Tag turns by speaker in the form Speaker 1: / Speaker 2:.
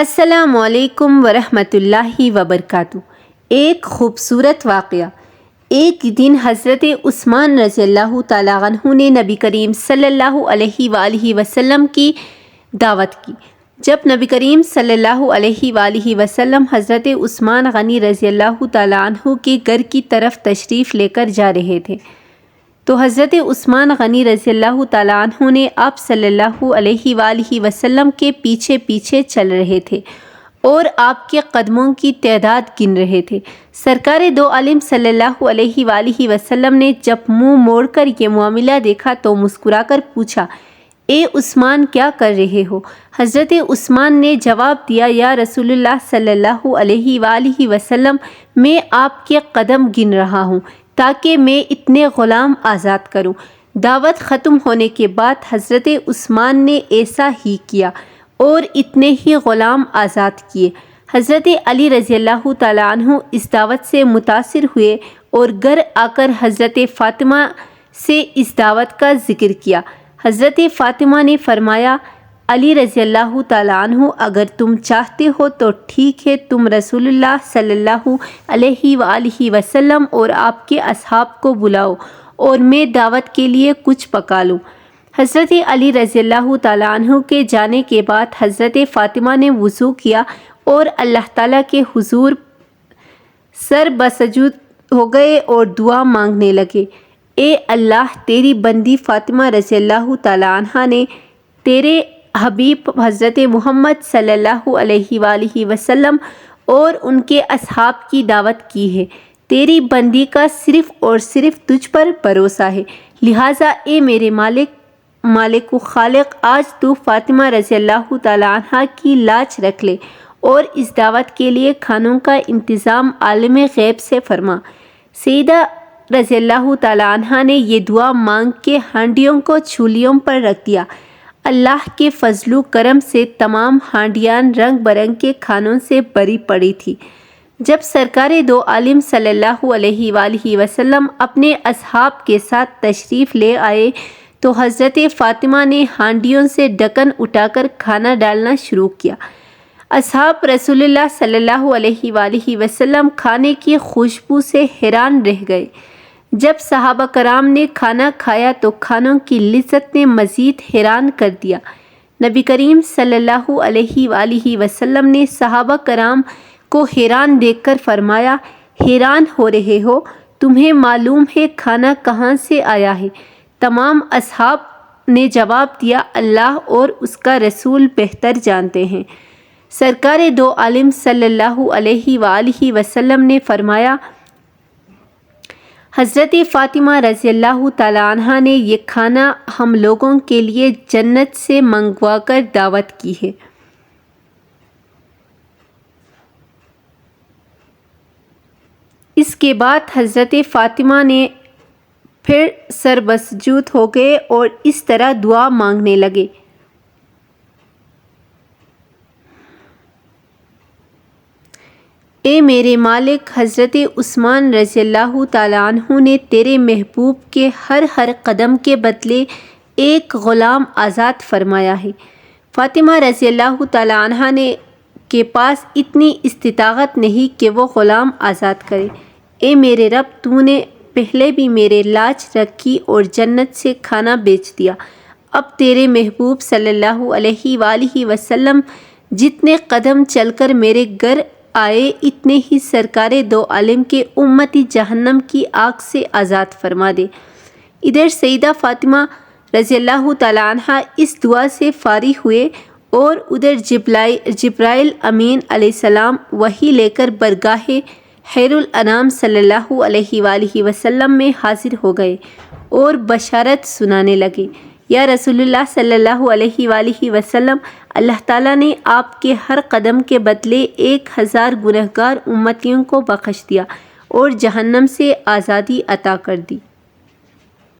Speaker 1: السلام علیکم ورحمۃ اللہ وبرکاتہ۔ ایک خوبصورت واقعہ۔ ایک دن حضرت عثمان رضی اللہ تعالیٰ عنہ نے نبی کریم صلی اللہ علیہ وآلہ وسلم کی دعوت کی۔ جب نبی کریم صلی اللہ علیہ وآلہ وسلم حضرت عثمان غنی رضی اللہ تعالیٰ عنہ کے گھر کی طرف تشریف لے کر جا رہے تھے تو حضرت عثمان غنی رضی اللہ تعالیٰ عنہ نے آپ صلی اللہ علیہ وآلہ وسلم کے پیچھے پیچھے چل رہے تھے اور آپ کے قدموں کی تعداد گن رہے تھے۔ سرکار دو عالم صلی اللہ علیہ وآلہ وسلم نے جب منہ موڑ کر یہ معاملہ دیکھا تو مسکرا کر پوچھا، اے عثمان کیا کر رہے ہو؟ حضرت عثمان نے جواب دیا، یا رسول اللہ صلی اللہ علیہ وآلہ وسلم، میں آپ کے قدم گن رہا ہوں تاکہ میں اتنے غلام آزاد کروں۔ دعوت ختم ہونے کے بعد حضرت عثمان نے ایسا ہی کیا اور اتنے ہی غلام آزاد کیے۔ حضرت علی رضی اللہ تعالیٰ عنہ اس دعوت سے متاثر ہوئے اور گھر آ کر حضرت فاطمہ سے اس دعوت کا ذکر کیا۔ حضرت فاطمہ نے فرمایا، علی رضی اللہ تعالیٰ عنہ، اگر تم چاہتے ہو تو ٹھیک ہے، تم رسول اللہ صلی اللہ علیہ وآلہ وسلم اور آپ کے اصحاب کو بلاؤ اور میں دعوت کے لیے کچھ پکا لوں۔ حضرت علی رضی اللہ تعالیٰ عنہ کے جانے کے بعد حضرت فاطمہ نے وضو کیا اور اللہ تعالیٰ کے حضور سر بسجود ہو گئے اور دعا مانگنے لگے، اے اللہ، تیری بندی فاطمہ رضی اللہ تعالیٰ عنہ نے تیرے حبیب حضرت محمد صلی اللہ علیہ وآلہ وسلم اور ان کے اصحاب کی دعوت کی ہے۔ تیری بندی کا صرف اور صرف تجھ پر بھروسہ ہے، لہٰذا اے میرے مالک و خالق، آج تو فاطمہ رضی اللہ تعالیٰ عنہ کی لاج رکھ لے اور اس دعوت کے لیے کھانوں کا انتظام عالم غیب سے فرما۔ سیدہ رضی اللہ تعالیٰ عنہ نے یہ دعا مانگ کے ہانڈیوں کو چولہوں پر رکھ دیا۔ اللہ کے فضل و کرم سے تمام ہانڈیاں رنگ برنگ کے کھانوں سے بھری پڑی تھی۔ جب سرکار دو عالم صلی اللہ علیہ وآلہ وسلم اپنے اصحاب کے ساتھ تشریف لے آئے تو حضرت فاطمہ نے ہانڈیوں سے ڈھکن اٹھا کر کھانا ڈالنا شروع کیا۔ اصحاب رسول اللہ صلی اللہ علیہ وآلہ وسلم کھانے کی خوشبو سے حیران رہ گئے۔ جب صحابہ کرام نے کھانا کھایا تو کھانوں کی لذت نے مزید حیران کر دیا۔ نبی کریم صلی اللہ علیہ وآلہ وسلم نے صحابہ کرام کو حیران دیکھ کر فرمایا، حیران ہو رہے ہو؟ تمہیں معلوم ہے کھانا کہاں سے آیا ہے؟ تمام اصحاب نے جواب دیا، اللہ اور اس کا رسول بہتر جانتے ہیں۔ سرکار دو عالم صلی اللہ علیہ وآلہ وسلم نے فرمایا، حضرت فاطمہ رضی اللہ تعالیٰ عنہ نے یہ کھانا ہم لوگوں کے لیے جنت سے منگوا کر دعوت کی ہے۔ اس کے بعد حضرت فاطمہ نے پھر سر بسجود ہو گئے اور اس طرح دعا مانگنے لگے، اے میرے مالک، حضرت عثمان رضی اللہ تعالیٰ عنہ نے تیرے محبوب کے ہر قدم کے بدلے ایک غلام آزاد فرمایا ہے۔ فاطمہ رضی اللہ تعالیٰ عنہ کے پاس اتنی استطاعت نہیں کہ وہ غلام آزاد کرے۔ اے میرے رب، تو نے پہلے بھی میرے لاج رکھی اور جنت سے کھانا بیچ دیا، اب تیرے محبوب صلی اللہ علیہ وآلہ وسلم جتنے قدم چل کر میرے گھر آئے اتنے ہی سرکار دو عالم کے امتی جہنم کی آگ سے آزاد فرما دے۔ ادھر سیدہ فاطمہ رضی اللہ تعالیٰ عنہ اس دعا سے فارغ ہوئے اور ادھر جبرائیل امین علیہ السلام وحی لے کر برگاہ خیر الانام صلی اللہ علیہ وآلہ وسلم میں حاضر ہو گئے اور بشارت سنانے لگے، یا رسول اللہ صلی اللہ علیہ وآلہ وسلم، اللہ تعالیٰ نے آپ کے ہر قدم کے بدلے 1000 گنہگار امتیوں کو بخش دیا اور جہنم سے آزادی عطا کر دی۔